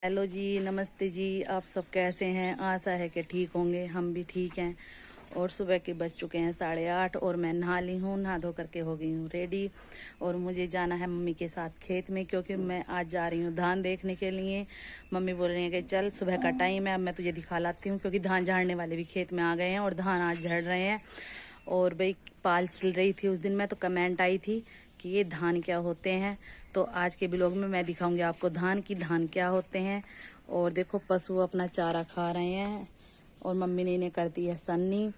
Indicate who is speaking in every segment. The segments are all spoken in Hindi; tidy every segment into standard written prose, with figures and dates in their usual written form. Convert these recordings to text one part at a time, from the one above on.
Speaker 1: हेलो जी, नमस्ते जी। आप सब कैसे हैं? आशा है कि ठीक होंगे। हम भी ठीक हैं। और सुबह के बज चुके हैं 8:30 और मैं नहा ली हूँ, नहा धो करके हो गई हूँ रेडी। और मुझे जाना है मम्मी के साथ खेत में, क्योंकि मैं आज जा रही हूँ धान देखने के लिए। मम्मी बोल रही है कि चल, सुबह का टाइम है, अब मैं तुझे दिखा लाती हूँ, क्योंकि धान झाड़ने वाले भी खेत में आ गए हैं और धान आज झड़ रहे हैं। और भाई पाल खिल रही थी उस दिन में, तो कमेंट आई थी कि ये धान क्या होते हैं। तो आज के ब्लॉग में मैं दिखाऊंगी आपको धान क्या होते हैं। और देखो पशु अपना चारा खा रहे हैं और मम्मी ने इन्हें कर दी है सन्नी।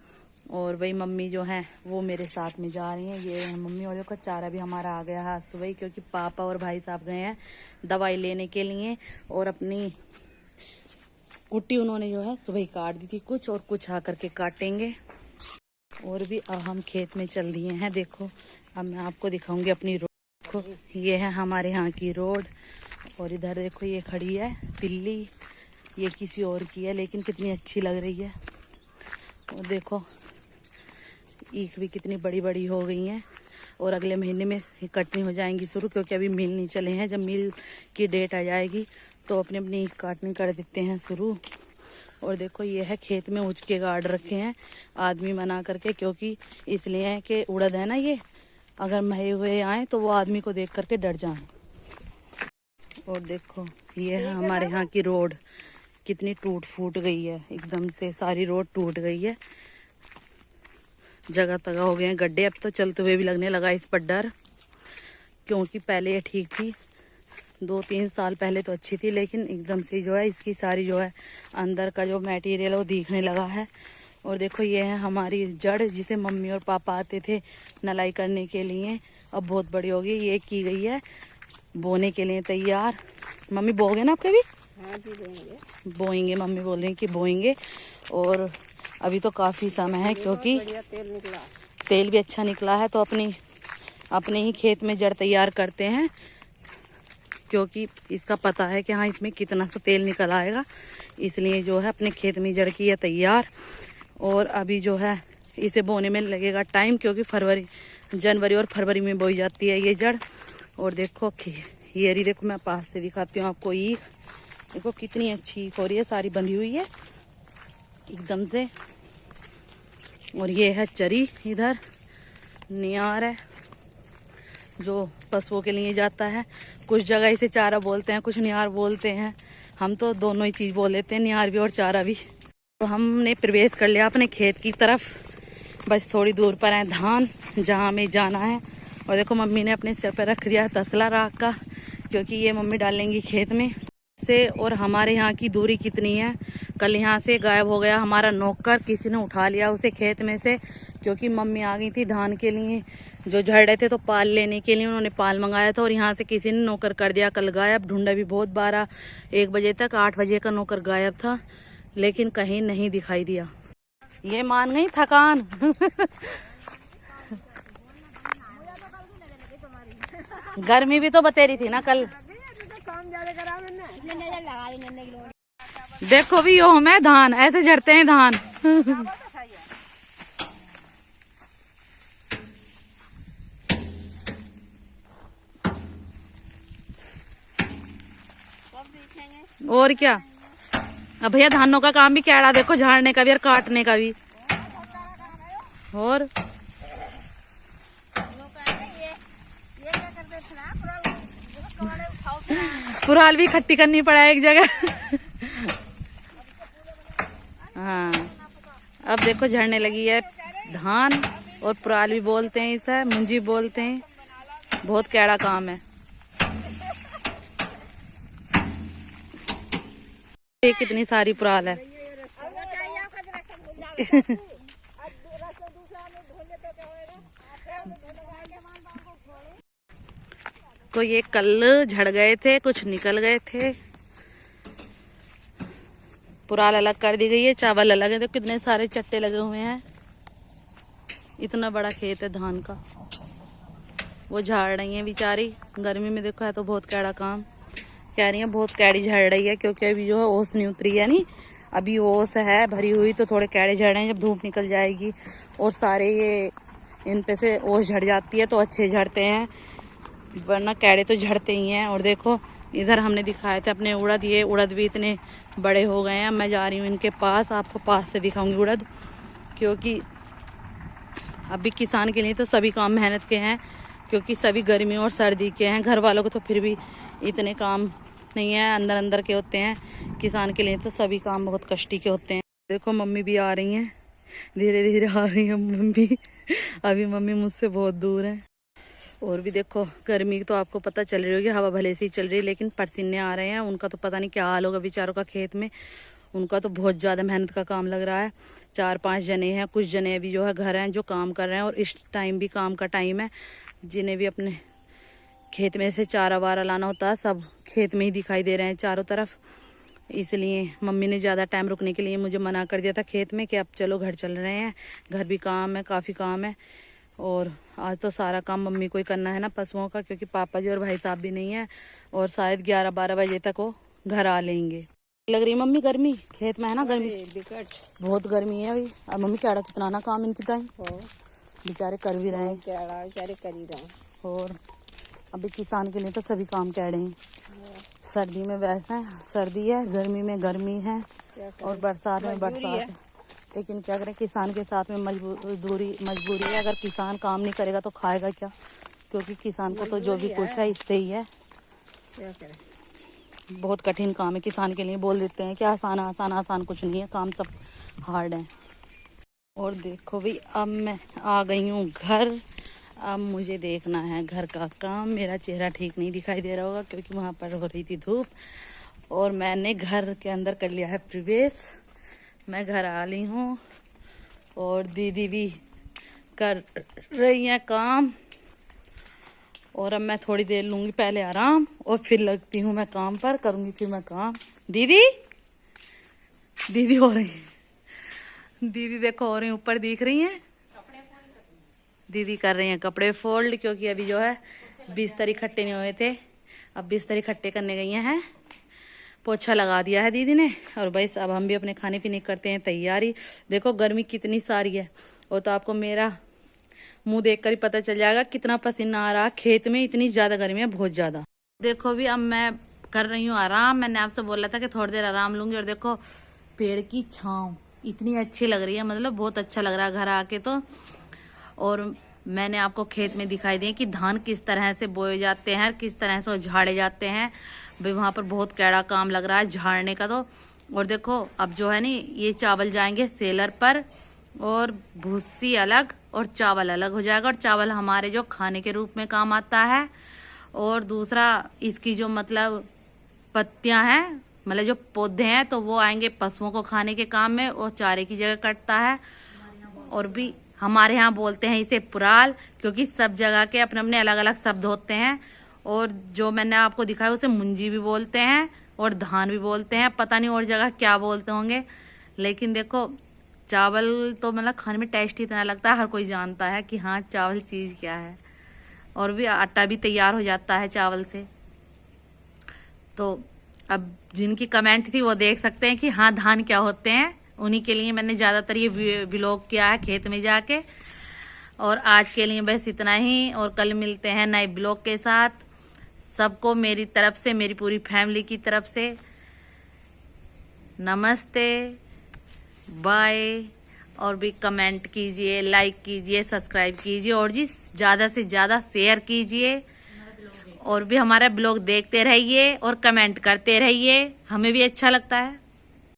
Speaker 1: और वही मम्मी जो है वो मेरे साथ में जा रही हैं। ये है मम्मी। और देखो चारा भी हमारा आ गया है आज सुबह ही, क्योंकि पापा और भाई साहब गए हैं दवाई लेने के लिए। और अपनी कुट्टी उन्होंने जो है सुबह ही काट दी थी कुछ, और कुछ आकर के काटेंगे। और भी अब हम खेत में चल दिए हैं। देखो अब मैं आपको दिखाऊंगी अपनी रोड। देखो ये है हमारे यहाँ की रोड। और इधर देखो ये खड़ी है तिल्ली, ये किसी और की है लेकिन कितनी अच्छी लग रही है। और देखो ईख भी कितनी बड़ी बड़ी हो गई हैं। और अगले महीने में कटनी हो जाएंगी शुरू, क्योंकि अभी मिल नहीं चले हैं। जब मिल की डेट आ जाएगी तो अपनी अपनी ईख काटनी कर देते हैं शुरू। और देखो ये है खेत में उच के गाड़ रखे हैं आदमी मना करके, क्योंकि इसलिए है कि उड़द है ना, ये अगर महे हुए आए तो वो आदमी को देख करके डर जाए। और देखो ये है हमारे यहाँ की रोड, कितनी टूट फूट गई है, एकदम से सारी रोड टूट गई है। जगह तगह हो गए हैं गड्ढे। अब तो चलते हुए भी लगने लगा इस पर डर, क्योंकि पहले ये ठीक थी, 2-3 साल पहले तो अच्छी थी, लेकिन एकदम से जो है इसकी सारी जो है अंदर का जो मटेरियल है वो दिखने लगा है। और देखो ये है हमारी जड़, जिसे मम्मी और पापा आते थे नलाई करने के लिए। अब बहुत बड़ी होगी, ये की गई है बोने के लिए तैयार। मम्मी बोगे ना आपके भी?
Speaker 2: हाँ जी बोएंगे।
Speaker 1: बोएंगे, मम्मी बोल रही हैं कि बोएंगे। और अभी तो काफी समय है, क्योंकि
Speaker 2: तेल निकला,
Speaker 1: तेल भी अच्छा निकला है। तो अपने ही खेत में जड़ तैयार करते हैं, क्योंकि इसका पता है कि हाँ इसमें कितना सा तेल निकल आएगा, इसलिए जो है अपने खेत में जड़ की है तैयार। और अभी जो है इसे बोने में लगेगा टाइम, क्योंकि जनवरी और फरवरी में बोई जाती है ये जड़। और देखो ये रही, देखो मैं पास से दिखाती हूँ आपको ईख। देखो कितनी अच्छी ईख हो रही है, सारी बंधी हुई है एकदम से। और ये है चरी, इधर नियार है जो पशुओं के लिए जाता है। कुछ जगह इसे चारा बोलते हैं, कुछ निहार बोलते हैं। हम तो दोनों ही चीज बोल लेते हैं, निहार भी और चारा भी। तो हमने प्रवेश कर लिया अपने खेत की तरफ। बस थोड़ी दूर पर है धान, जहाँ हमें जाना है। और देखो मम्मी ने अपने सिर पर रख दिया तसला राख का, क्योंकि ये मम्मी डालेंगी खेत में से। और हमारे यहाँ की दूरी कितनी है, कल यहाँ से गायब हो गया हमारा नौकर, किसी ने उठा लिया उसे खेत में से, क्योंकि मम्मी आ गई थी धान के लिए जो झड़ रहे थे, तो पाल लेने के लिए उन्होंने पाल मंगाया था। और यहाँ से किसी ने नौकर कर दिया कल गायब। ढूंढा भी बहुत, 12-1 बजे तक, 8 बजे का नौकर गायब था, लेकिन कहीं नहीं दिखाई दिया। ये मान गई थकान। गर्मी भी तो बतेरी थी ना कल। देखो भी यो मैं धान ऐसे झड़ते हैं धान। और क्या, अब भैया धानों का काम भी कैड़ा, देखो झाड़ने का भी और काटने का भी। और पुराल भी इकट्ठी करनी पड़ा एक जगह। हाँ अब देखो झड़ने लगी है धान। और पुराल भी बोलते हैं इसे, मुंजी बोलते हैं। बहुत कैड़ा काम है। ये कितनी सारी पुराल है। तो ये कल झड़ गए थे, कुछ निकल गए थे। पुराल अलग कर दी गई है, चावल अलग है। तो कितने सारे चट्टे लगे हुए हैं। इतना बड़ा खेत है धान का। वो झाड़ रही है बेचारी गर्मी में। देखो है तो बहुत कैड़ा काम। कह रही है बहुत कैड़ी झड़ रही है, क्योंकि अभी जो है ओस नहीं उतरी है। नहीं अभी ओस है भरी हुई, तो थोड़े कैड़े झड़ रहे हैं। जब धूप निकल जाएगी और सारे ये इन पे से ओस झड़ जाती है तो अच्छे झड़ते हैं, वरना कैड़े तो झड़ते ही हैं। और देखो इधर हमने दिखाए थे अपने उड़द, ये उड़द भी इतने बड़े हो गए हैं। मैं जा रही हूँ इनके पास, आपको पास से दिखाऊंगी उड़द, क्योंकि अभी किसान के लिए तो सभी काम मेहनत के हैं, क्योंकि सभी गर्मी और सर्दी के हैं। घर वालों को तो फिर भी इतने काम नहीं है, अंदर अंदर के होते हैं। किसान के लिए तो सभी काम बहुत कष्टी के होते हैं। देखो मम्मी भी आ रही हैं, धीरे धीरे आ रही है मम्मी। अभी मम्मी मुझसे बहुत दूर है। और भी देखो गर्मी तो आपको पता चल रही होगी, हवा भले से ही चल रही है, लेकिन पसीने आ रहे हैं। उनका तो पता नहीं क्या हाल होगा बेचारों का खेत में। उनका तो बहुत ज़्यादा मेहनत का काम लग रहा है। 4-5 जने हैं, कुछ जने अभी जो है घर हैं जो काम कर रहे हैं, और इस टाइम भी काम का टाइम है। जिन्हें भी अपने खेत में से चारा वारा लाना होता है, सब खेत में ही दिखाई दे रहे हैं चारों तरफ। इसलिए मम्मी ने ज़्यादा टाइम रुकने के लिए मुझे मना कर दिया था खेत में कि अब चलो घर चल रहे हैं, घर भी काम है, काफ़ी काम है। और आज तो सारा काम मम्मी को ही करना है ना पशुओं का, क्योंकि पापा जी और भाई साहब भी नहीं है, और शायद 11-12 बजे तक वो घर आ लेंगे। लग रही मम्मी गर्मी खेत में है ना, गर्मी बहुत गर्मी है अभी। अब मम्मी क्या कितना ना काम इनकी ताई बेचारे कर भी रहे हैं,
Speaker 2: बेचारे कर ही रहे हैं।
Speaker 1: और अभी किसान के लिए तो सभी काम कह रहे हैं। सर्दी में वैसे है, सर्दी है, गर्मी में गर्मी है, और बरसात में बरसात है। लेकिन क्या करें, किसान के साथ में मजबूरी है। अगर किसान काम नहीं करेगा तो खाएगा क्या, क्योंकि किसान को तो जो भी कुछ है इससे ही है।
Speaker 2: क्या करें,
Speaker 1: बहुत कठिन काम है किसान के लिए। बोल देते हैं कि आसान आसान आसान, कुछ नहीं है, काम सब हार्ड है। और देखो भाई अब मैं आ गई हूँ घर। अब मुझे देखना है घर का काम। मेरा चेहरा ठीक नहीं दिखाई दे रहा होगा, क्योंकि वहाँ पर हो रही थी धूप, और मैंने घर के अंदर कर लिया है प्रवेश। मैं घर आ ली हूँ, और दीदी भी कर रही है काम, और अब मैं थोड़ी देर लूँगी पहले आराम, और फिर लगती हूँ मैं काम पर, करूँगी फिर मैं काम। दीदी हो रही, दीदी देखो हो रही, ऊपर दिख रही हैं दीदी, कर रही हैं कपड़े फोल्ड, क्योंकि अभी जो है बिस्तर इकट्ठे नहीं हुए थे, अब बिस्तर इकट्ठे करने गई हैं। पोछा लगा दिया है दीदी ने, और बस अब हम भी अपने खाने पीने करते हैं तैयारी। देखो गर्मी कितनी सारी है, वो तो आपको मेरा मुंह देखकर ही पता चल जाएगा कितना पसीना आ रहा खेत में। इतनी ज्यादा गर्मी है, बहुत ज्यादा। देखो भी अब मैं कर रही हूँ आराम। मैंने आपसे बोला था कि थोड़ी देर आराम लूंगी, और देखो पेड़ की छांव इतनी अच्छी लग रही है, मतलब बहुत अच्छा लग रहा है घर आके तो। और मैंने आपको खेत में दिखाई दिए कि धान किस तरह से बोए जाते हैं, किस तरह से वो झाड़े जाते हैं। भाई वहाँ पर बहुत कैड़ा काम लग रहा है झाड़ने का तो। और देखो अब जो है नी, ये चावल जाएंगे सेलर पर, और भूसी अलग और चावल अलग हो जाएगा। और चावल हमारे जो खाने के रूप में काम आता है, और दूसरा इसकी जो मतलब पत्तियां हैं, मतलब जो पौधे हैं, तो वो आएंगे पशुओं को खाने के काम में, और चारे की जगह कटता है। और भी हमारे यहाँ बोलते हैं इसे पुराल, क्योंकि सब जगह के अपने अपने अलग अलग शब्द होते हैं। और जो मैंने आपको दिखाया उसे मुंजी भी बोलते हैं, और धान भी बोलते हैं, पता नहीं और जगह क्या बोलते होंगे। लेकिन देखो चावल तो मतलब खाने में टेस्ट इतना लगता है, हर कोई जानता है कि हाँ चावल चीज़ क्या है। और भी आटा भी तैयार हो जाता है चावल से। तो अब जिनकी कमेंट थी वो देख सकते हैं कि हाँ धान क्या होते हैं। उन्हीं के लिए मैंने ज़्यादातर ये व्लॉग किया है खेत में जाके। और आज के लिए बस इतना ही, और कल मिलते हैं नए ब्लॉग के साथ। सबको मेरी तरफ से, मेरी पूरी फैमिली की तरफ से नमस्ते, बाय। और भी कमेंट कीजिए, लाइक कीजिए, सब्सक्राइब कीजिए, और जी ज़्यादा से ज़्यादा शेयर कीजिए। और भी हमारा ब्लॉग देखते रहिए और कमेंट करते रहिए, हमें भी अच्छा लगता है।